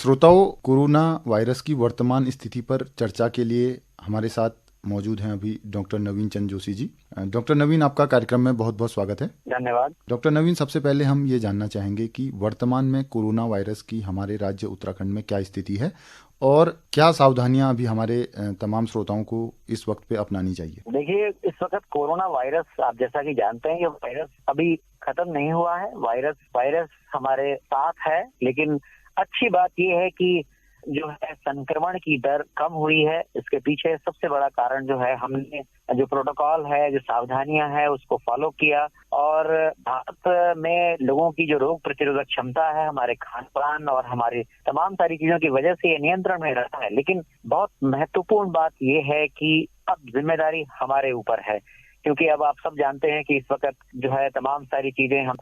श्रोताओं, corona virus की वर्तमान स्थिति पर चर्चा के लिए हमारे साथ मौजूद हैं अभी डॉक्टर नवीन चंद जोशी जी। डॉक्टर नवीन, आपका कार्यक्रम में बहुत बहुत स्वागत है। धन्यवाद। डॉक्टर नवीन, सबसे पहले हम ये जानना चाहेंगे कि वर्तमान में कोरोना वायरस की हमारे राज्य उत्तराखंड में क्या स्थिति है और क्या सावधानियां अभी हमारे तमाम श्रोताओं को इस वक्त पे अपनानी चाहिए। देखिए, इस वक्त कोरोना वायरस, आप जैसा कि जानते हैं, ये वायरस अभी खत्म नहीं हुआ है। वायरस हमारे साथ है, लेकिन अच्छी बात ये है कि जो है संक्रमण की दर कम हुई है। इसके पीछे सबसे बड़ा कारण जो है, हमने जो प्रोटोकॉल है, जो सावधानियां है, उसको फॉलो किया। और भारत में लोगों की जो रोग प्रतिरोधक क्षमता है, हमारे खान पान और हमारी तमाम सारी चीजों की वजह से ये नियंत्रण में रहा है। लेकिन बहुत महत्वपूर्ण बात ये है कि अब जिम्मेदारी हमारे ऊपर है, क्योंकि अब आप सब जानते हैं कि इस वक्त जो है तमाम सारी चीजें हम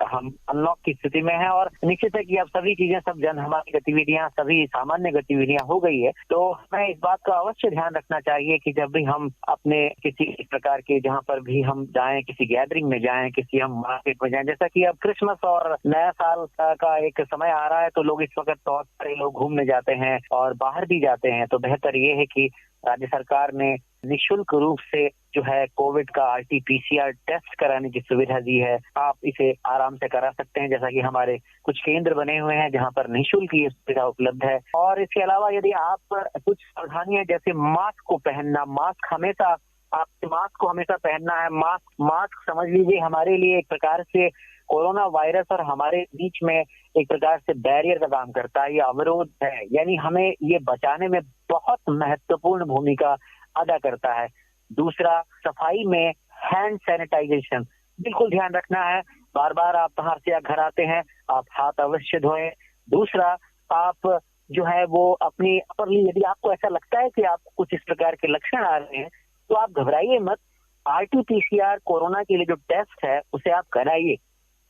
अनलॉक की स्थिति में हैं और निश्चित है कि अब सभी चीजें, सब हमारी गतिविधियां, सभी सामान्य गतिविधियां हो गई है। तो हमें इस बात का अवश्य ध्यान रखना चाहिए कि जब भी हम अपने किसी प्रकार के, जहां पर भी हम जाएं, किसी गैदरिंग में जाएं, किसी हम मार्केट में जाएं, जैसा कि अब क्रिसमस और नया साल का एक समय आ रहा है, तो लोग इस वक्त बहुत सारे लोग घूमने जाते हैं और बाहर भी जाते हैं। तो बेहतर ये है कि राज्य सरकार ने निःशुल्क रूप से जो है कोविड का RT-PCR टेस्ट कराने की सुविधा दी है। आप इसे आराम से करा सकते हैं, जैसा कि हमारे कुछ केंद्र बने हुए हैं जहां पर निःशुल्क ये सुविधा उपलब्ध है। और इसके अलावा यदि आप कुछ सावधानियां, जैसे मास्क को पहनना, मास्क को हमेशा पहनना है। मास्क समझ लीजिए हमारे लिए एक प्रकार से कोरोना वायरस और हमारे बीच में एक प्रकार से बैरियर का काम करता है, ये अवरोध है, यानी हमें ये बचाने में बहुत महत्वपूर्ण भूमिका अदा करता है। दूसरा, सफाई में हैंड सैनिटाइजेशन बिल्कुल ध्यान रखना है। बार बार आप बाहर से या घर आते हैं, आप हाथ अवश्य धोएं। दूसरा, आप जो है वो अपनी यदि आपको ऐसा लगता है कि आपको कुछ इस प्रकार के लक्षण आ रहे हैं, तो आप घबराइए मत। RT-PCR कोरोना के लिए जो टेस्ट है, उसे आप कराइए।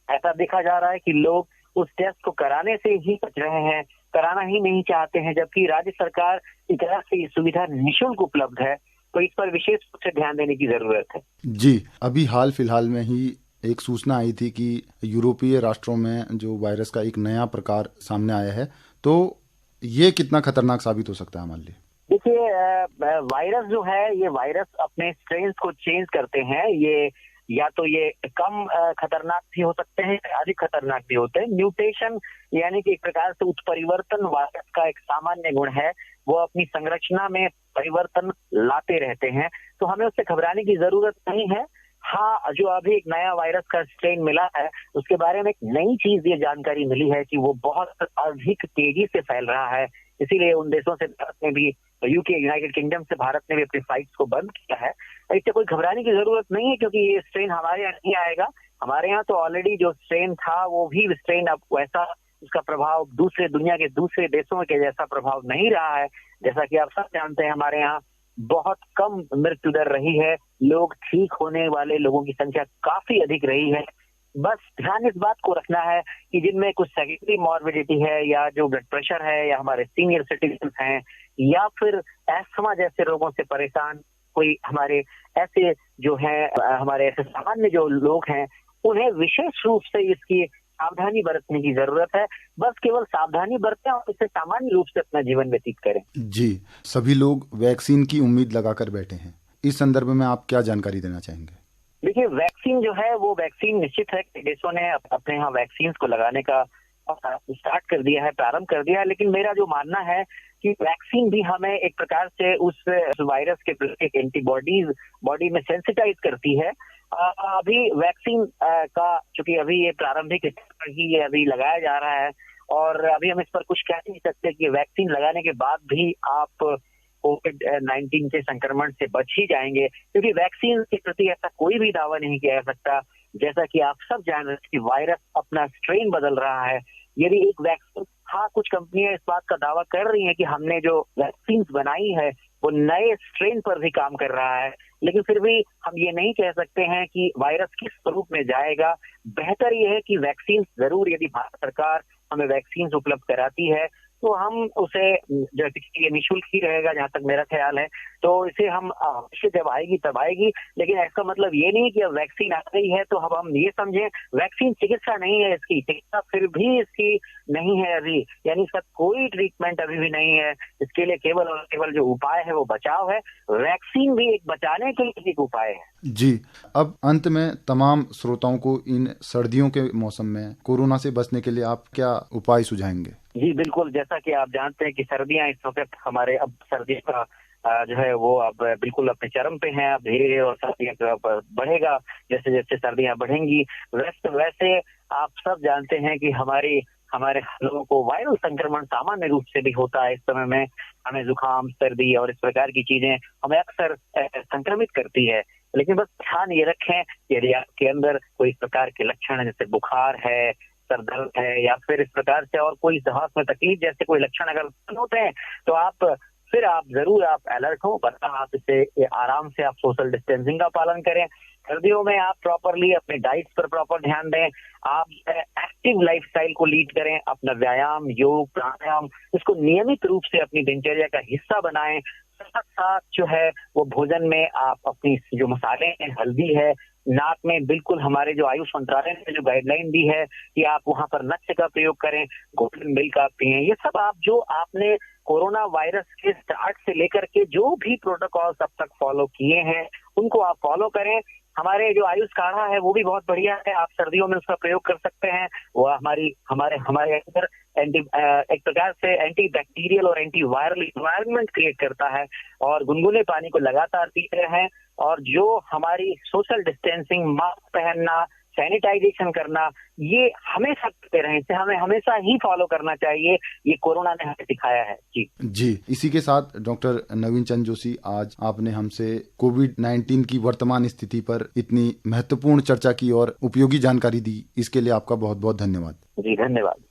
ऐसा देखा जा रहा है कि लोग उस टेस्ट को कराने से ही बच रहे हैं, कराना ही नहीं चाहते हैं, जबकि राज्य सरकार की तरफ से ये सुविधा निःशुल्क उपलब्ध है। तो इस पर विशेष रूप से ध्यान देने की जरूरत है। जी, अभी हाल फिलहाल में ही एक सूचना आई थी कि यूरोपीय राष्ट्रों में जो वायरस का एक नया प्रकार सामने आया है, तो ये कितना खतरनाक साबित हो सकता है हमारे लिए। देखिए, वायरस जो है, ये वायरस अपने स्ट्रेन को चेंज करते हैं। ये या तो ये कम खतरनाक भी हो सकते हैं, अधिक खतरनाक भी होते हैं। म्यूटेशन यानी कि एक प्रकार से उत्परिवर्तन वायरस का एक सामान्य गुण है, वो अपनी संरचना में परिवर्तन लाते रहते हैं। तो हमें उससे घबराने की जरूरत नहीं है। हाँ, जो अभी एक नया वायरस का स्ट्रेन मिला है, उसके बारे में एक नई चीज ये जानकारी मिली है कि वो बहुत अधिक तेजी से फैल रहा है। इसीलिए उन देशों से भारत ने भी, यूके, यूनाइटेड किंगडम से भारत ने भी अपनी फ्लाइट्स को बंद किया है। इससे कोई घबराने की जरूरत नहीं है, क्योंकि ये स्ट्रेन हमारे यहाँ नहीं आएगा। हमारे यहाँ तो ऑलरेडी जो स्ट्रेन था, वो भी स्ट्रेन अब वैसा, उसका प्रभाव दुनिया के दूसरे देशों के जैसा प्रभाव नहीं रहा है। जैसा कि आप सब जानते हैं, हमारे यहाँ बहुत कम मृत्यु दर रही है, लोग ठीक होने वाले लोगों की संख्या काफी अधिक रही है। बस ध्यान इस बात को रखना है कि जिनमें कुछ सेकेंडरी मॉर्बिडिटी है, या जो ब्लड प्रेशर है, या हमारे सीनियर सिटीजन हैं, या फिर एस्थमा जैसे रोगों से परेशान कोई हमारे ऐसे जो है, हमारे ऐसे सामान्य जो लोग हैं, उन्हें विशेष रूप से इसकी सावधानी बरतने की जरूरत है। बस केवल सावधानी बरतें और इससे सामान्य रूप से अपना जीवन व्यतीत करें। जी, सभी लोग वैक्सीन की उम्मीद लगाकर बैठे हैं, इस संदर्भ में आप क्या जानकारी देना चाहेंगे। देखिए, वैक्सीन जो है, वो वैक्सीन निश्चित है कि देशों ने अपने यहाँ वैक्सीन को लगाने का स्टार्ट कर दिया है, प्रारंभ कर दिया है। लेकिन मेरा जो मानना है कि वैक्सीन भी हमें एक प्रकार से उस वायरस के प्रति एक एंटीबॉडीज बॉडी में सेंसिटाइज करती है। अभी वैक्सीन का, चूंकि अभी ये प्रारंभिक स्तर पर ही ये अभी लगाया जा रहा है, और अभी हम इस पर कुछ कह नहीं सकते कि वैक्सीन लगाने के बाद भी आप COVID-19 के संक्रमण से बच ही जाएंगे, क्योंकि वैक्सीन के प्रति ऐसा कोई भी दावा नहीं किया जा सकता। जैसा कि आप सब जान रहे हैं कि वायरस अपना स्ट्रेन बदल रहा है। यदि एक वैक्सीन, हाँ, कुछ कंपनियां इस बात का दावा कर रही हैं कि हमने जो वैक्सीन बनाई है वो नए स्ट्रेन पर भी काम कर रहा है, लेकिन फिर भी हम ये नहीं कह सकते हैं कि वायरस किस स्वरूप में जाएगा। बेहतर ये है कि वैक्सीन जरूर, यदि भारत सरकार हमें वैक्सीन उपलब्ध कराती है, तो हम उसे, जैसे कि ये निःशुल्क ही रहेगा जहां तक मेरा ख्याल है, तो इसे हम अवश्य जब आएगी तब आएगी। लेकिन इसका मतलब ये नहीं कि अब वैक्सीन आ गई है तो अब हम ये समझें वैक्सीन चिकित्सा नहीं है, इसकी चिकित्सा फिर भी इसकी नहीं है अभी, यानी इसका कोई ट्रीटमेंट अभी भी नहीं है। इसके लिए केवल और केवल जो उपाय है वो बचाव है। वैक्सीन भी एक बचाने के लिए एक उपाय है। जी, अब अंत में तमाम श्रोताओं को इन सर्दियों के मौसम में कोरोना से बचने के लिए आप क्या उपाय सुझाएंगे? जी बिल्कुल, जैसा कि आप जानते हैं कि सर्दियां इस वक्त हमारे, अब सर्दियों का जो है वो अब बिल्कुल अपने चरम पे हैं। अब धीरे धीरे और सर्दियां बढ़ेगा, जैसे जैसे सर्दियां बढ़ेंगी वैसे आप सब जानते हैं कि हमारे लोगों को वायरल संक्रमण सामान्य रूप से भी होता है। इस समय में हमें जुकाम, सर्दी और इस प्रकार की चीजें हमें अक्सर संक्रमित करती है। लेकिन बस ध्यान ये रखें, यदि आपके अंदर कोई इस प्रकार के लक्षण जैसे बुखार है, सर दर्द है या फिर इस प्रकार से और कोई सांस में तकलीफ जैसे कोई लक्षण अगर होते हैं तो आप जरूर अलर्ट हो, वरना आप इसे आराम से आप सोशल डिस्टेंसिंग का पालन करें। सर्दियों में आप प्रॉपरली अपने डाइट पर प्रॉपर ध्यान दें। आप एक्टिव लाइफस्टाइल को लीड करें, अपना व्यायाम, योग, प्राणायाम इसको नियमित रूप से अपनी दिनचर्या का हिस्सा बनाएं। साथ साथ जो है वो भोजन में आप अपनी जो मसाले हैं, हल्दी है, नाक में बिल्कुल हमारे जो आयुष मंत्रालय ने जो गाइडलाइन दी है कि आप वहां पर नट्स का प्रयोग करें, गोल्डन मिल्क आप पिएं। ये सब आप जो आपने कोरोना वायरस के स्टार्ट से लेकर के जो भी प्रोटोकॉल्स अब तक फॉलो किए हैं उनको आप फॉलो करें। हमारे जो आयुष काढ़ा है वो भी बहुत बढ़िया है, आप सर्दियों में उसका प्रयोग कर सकते हैं। वो हमारे अंदर एक प्रकार से एंटी बैक्टीरियल और एंटी वायरल इन्वायरमेंट क्रिएट करता है। और गुनगुने पानी को लगातार पीते रहें, और जो हमारी सोशल डिस्टेंसिंग, मास्क पहनना, सैनिटाइजेशन करना, ये हमेशा करते रहें। इसे हमें हमेशा ही फॉलो करना चाहिए, ये कोरोना ने हमें सिखाया है। जी, इसी के साथ डॉक्टर नवीन चंद जोशी, आज आपने हमसे कोविड-19 की वर्तमान स्थिति पर इतनी महत्वपूर्ण चर्चा की और उपयोगी जानकारी दी, इसके लिए आपका बहुत बहुत धन्यवाद। जी धन्यवाद।